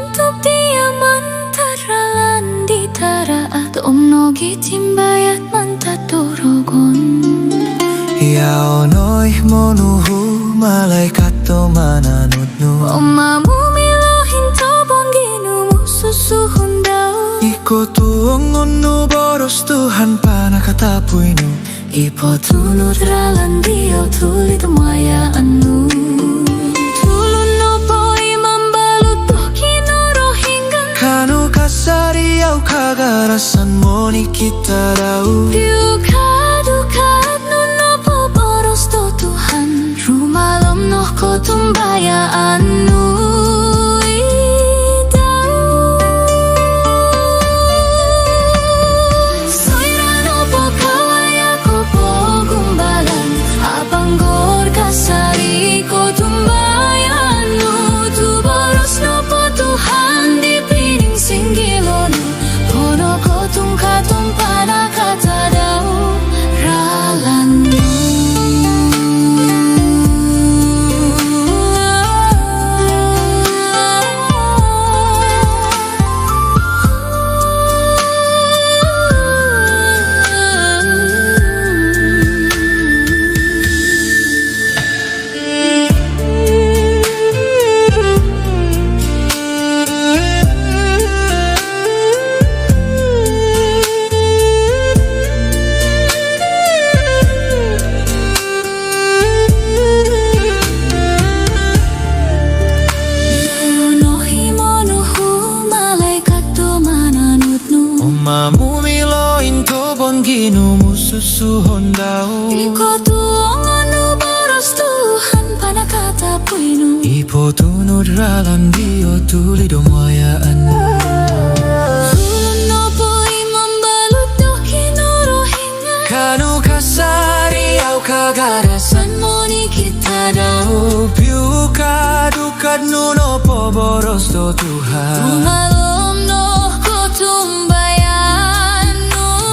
mantap dia mantaran di taraat omnogi timbayat mantatorogon. Ya onoy monuhu malaikat to mananutnu. Oma mumilohin to bongginu susuhun daw. Iko tuong onu boros Tuhan panakatapuinu. Ipo tunut ralan dio tuli tumaya anu. Tulun nopo imam balut tohino rohinggan. Kanu kasari au kagarasan moni kita dau. Duka duka nopo boros to Tuhan. Rumalom noh ko tumbaya anu. Mumiloin to bongginu mususuhon dau. Iko tuong anu boros Tuhan panakatapuinu. Ipo tunut ralan dio tuli domaya anu. Tulun nopo imam balut tohino rohinggan. Kanu kasari au kagarasan moni kita dau. Piuka dukat nuno po boros to Tuhan. Rumalom noh ko tumbayan nuidau.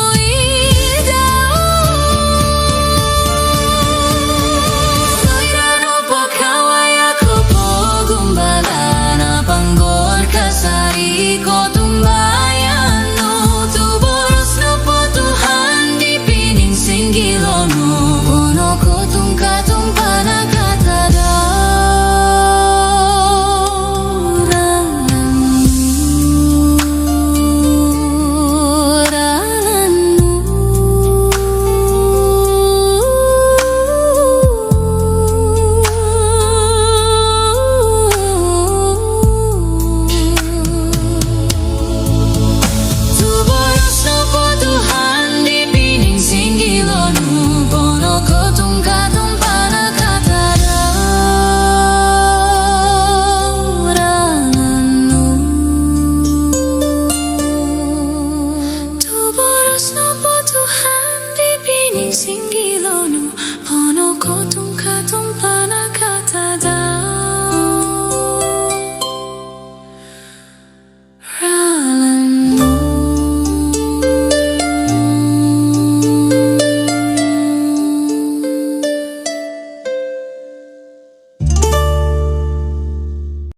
Soirano po kawaya ko po gumbalan. Panggol kasari